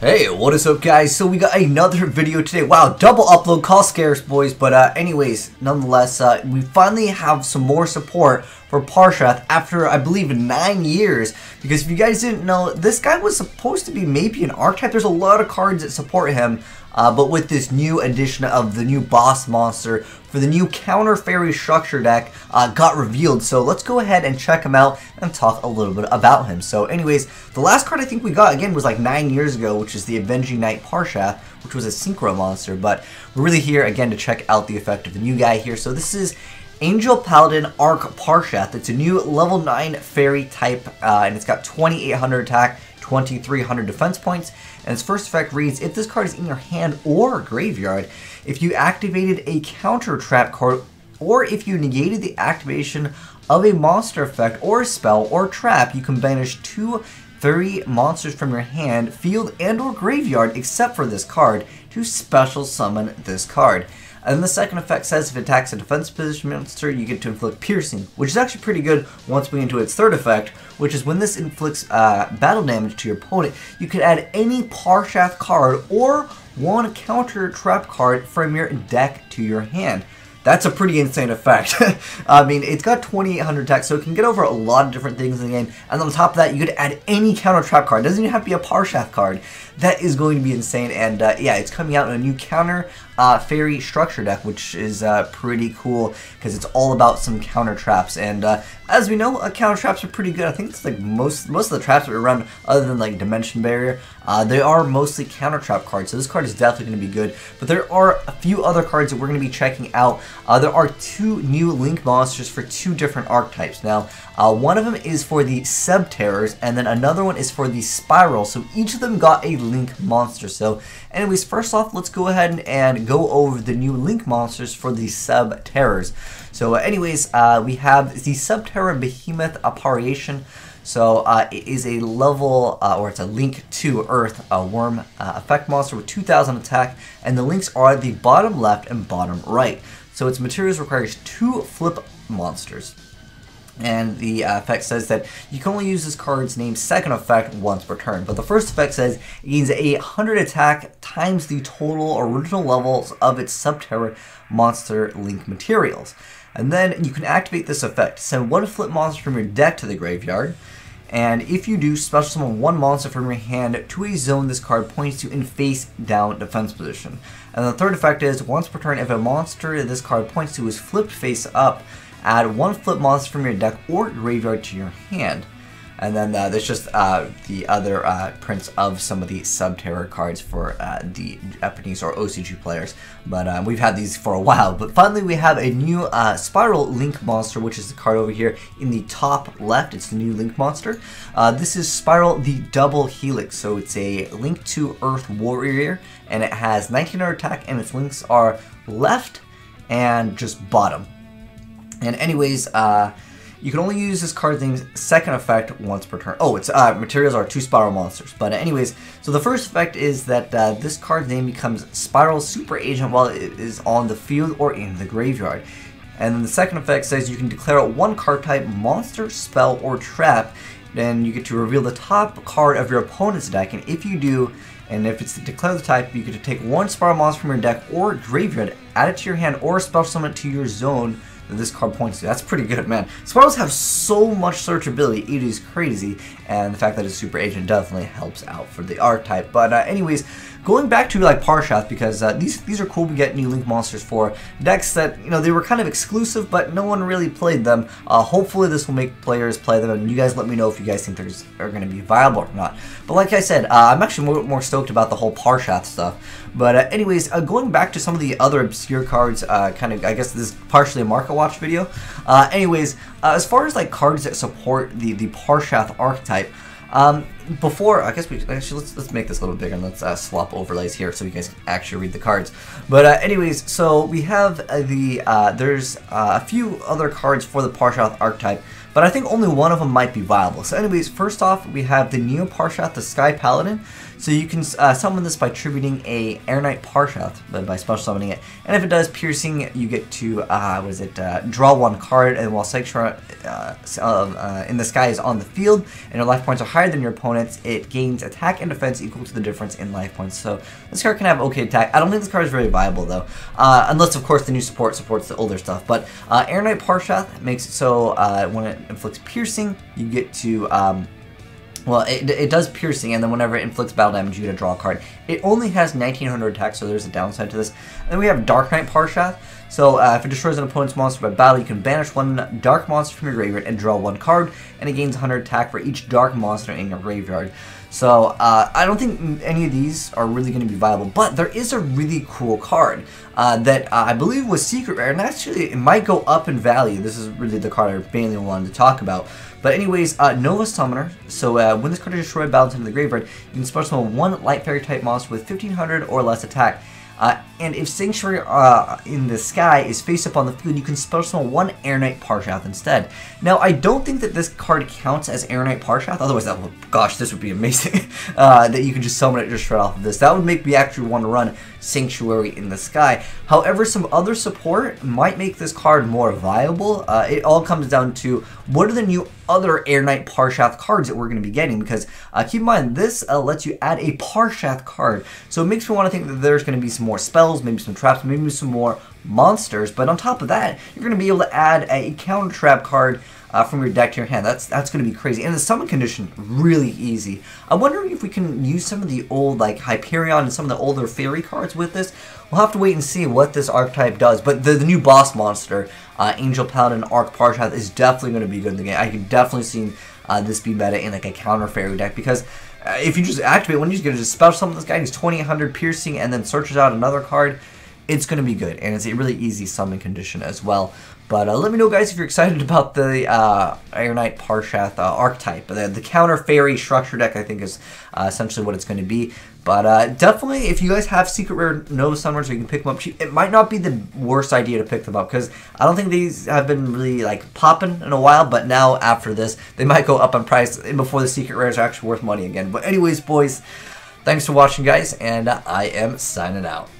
Hey, what is up guys? So we got another video today. Wow, double upload, call scares boys. But anyways, nonetheless, we finally have some more support for Parshath after I believe 9 years. Because if you guys didn't know, this guy was supposed to be maybe an archetype. There's a lot of cards that support him. But with this new addition of the new boss monster for the new counter fairy structure deck got revealed. So let's go ahead and check him out and talk a little bit about him. So anyways, the last card I think we got again was like 9 years ago, which is the Avenging Knight Parshath, which was a synchro monster. But we're really here again to check out the effect of the new guy here. So this is Angel Paladin Arc Parshath. It's a new level 9 fairy type, and it's got 2800 attack, 2300 defense points, and its first effect reads, if this card is in your hand or graveyard, if you activated a counter trap card, or if you negated the activation of a monster effect or a spell or trap, you can banish 2 fairy monsters from your hand, field, and or graveyard except for this card to special summon this card. And then the second effect says if it attacks a defense position monster, you get to inflict piercing, which is actually pretty good once we get into its third effect, which is when this inflicts battle damage to your opponent, you can add any Parshath card or one counter trap card from your deck to your hand. That's a pretty insane effect. I mean, it's got 2800 attack, so it can get over a lot of different things in the game. And on top of that, you could add any counter trap card. It doesn't even have to be a Parshath card. That is going to be insane. And yeah, it's coming out in a new counter fairy structure deck, which is pretty cool because it's all about some counter traps. And as we know, counter traps are pretty good. I think it's like most of the traps that we run, other than like Dimension Barrier, they are mostly counter trap cards. So this card is definitely going to be good. But there are a few other cards that we're going to be checking out. There are 2 new Link monsters for 2 different archetypes. Now, one of them is for the Subterrors, and then another one is for the Spyral. So each of them got a Link monster. So anyways, first off, let's go ahead and go over the new Link monsters for the Subterrors. So anyways, we have the Subterror Behemoth Apparition. So it is a level, or it's a Link to Earth worm effect monster with 2000 attack, and the links are the bottom left and bottom right. So its materials requires 2 flip monsters. And the effect says that you can only use this card's name's second effect once per turn. But the first effect says it gains 100 attack times the total original levels of its Subterror monster link materials. And then you can activate this effect. Send 1 flip monster from your deck to the graveyard. And if you do, special summon 1 monster from your hand to a zone this card points to in face down defense position. And the third effect is, once per turn, if a monster this card points to is flipped face up, add 1 flip monster from your deck or graveyard to your hand. And then there's just the other prints of some of the Subterror cards for the Japanese or OCG players. But we've had these for a while. But finally we have a new Spyral Link monster, which is the card over here in the top left. It's the new Link monster. This is Spyral the Double Helix. So it's a Link to Earth warrior, and it has 1900 attack, and its links are left and just bottom. And anyways, you can only use this card's name's second effect once per turn. Oh, its materials are 2 Spyral monsters. But anyways, so the first effect is that this card's name becomes Spyral Super Agent while it is on the field or in the graveyard. And then the second effect says you can declare out 1 card type, monster, spell, or trap. Then you get to reveal the top card of your opponent's deck. And if you do, and if it's to declare the type, you get to take 1 Spyral monster from your deck or graveyard, add it to your hand, or special summon it to your zone that this card points to. That's pretty good, man. Spyrals have so much searchability, it is crazy, and the fact that it's Super Agent definitely helps out for the archetype. But anyways, going back to like Parshath, because these are cool to get new Link monsters for decks that, you know, they were kind of exclusive, but no one really played them. Hopefully this will make players play them, and you guys let me know if you guys think they're going to be viable or not. But like I said, I'm actually more stoked about the whole Parshath stuff. But anyways, going back to some of the other obscure cards, kind of, I guess this is partially a market watch video. Anyways, as far as like cards that support the Parshath archetype, before, I guess let's make this a little bigger, and let's swap overlays here so you guys can actually read the cards. But anyways, so we have there's a few other cards for the Parshath archetype, but I think only one of them might be viable. So anyways, first off, we have the Neo Parshath, the Sky Paladin. So you can summon this by tributing a Air Knight Parshath by special summoning it. And if it does piercing, you get to draw 1 card, and while Sanctuary in the Sky is on the field and your life points are higher than your opponent's, it gains attack and defense equal to the difference in life points. So this card can have okay attack. I don't think this card is very viable though, unless of course the new support supports the older stuff. But Air Knight Parshath makes it so when it inflicts piercing, you get to well, it does piercing, and then whenever it inflicts battle damage, you get to draw a card. It only has 1900 attack, so there's a downside to this. And then we have Dark Knight Parshath. So if it destroys an opponent's monster by battle, you can banish 1 dark monster from your graveyard and draw 1 card, and it gains 100 attack for each dark monster in your graveyard. So I don't think any of these are really going to be viable, but there is a really cool card that I believe was secret rare, and actually it might go up in value. This is really the card I mainly wanted to talk about. But anyways, Nova Summoner. So when this card is destroyed, battles into the graveyard, you can special summon 1 Light Fairy type monster with 1500 or less attack. And if Sanctuary in the Sky is face up on the field, you can special summon 1 Air Knight Parshath instead. Now, I don't think that this card counts as Air Knight Parshath, otherwise that would, gosh, this would be amazing, that you could just summon it just right off of this. That would make me actually want to run Sanctuary in the Sky. However, some other support might make this card more viable. It all comes down to what are the new other Air Knight Parshath cards that we're going to be getting, because keep in mind, this lets you add a Parshath card. So it makes me want to think that there's going to be some more spells, maybe some traps, maybe some more monsters, but on top of that, you're going to be able to add a counter trap card from your deck to your hand. That's going to be crazy. And the summon condition, really easy. I'm wondering if we can use some of the old, like, Hyperion and some of the older fairy cards with this. We'll have to wait and see what this archetype does. But the new boss monster, Angel Paladin Arc Parshath, is definitely going to be good in the game. I can definitely see this be meta in, like, a counter fairy deck, because if you just activate one, you're just going to just special summon this guy. He's 2800 piercing and then searches out another card. It's going to be good, and it's a really easy summon condition as well. But let me know, guys, if you're excited about the Air Knight Parshath archetype. The counter fairy structure deck, I think, is essentially what it's going to be. But definitely, if you guys have secret rare Nova Summoners, you can pick them up cheap. It might not be the worst idea to pick them up, because I don't think these have been really, like, popping in a while. But now, after this, they might go up in price before the secret rares are actually worth money again. But anyways, boys, thanks for watching, guys, and I am signing out.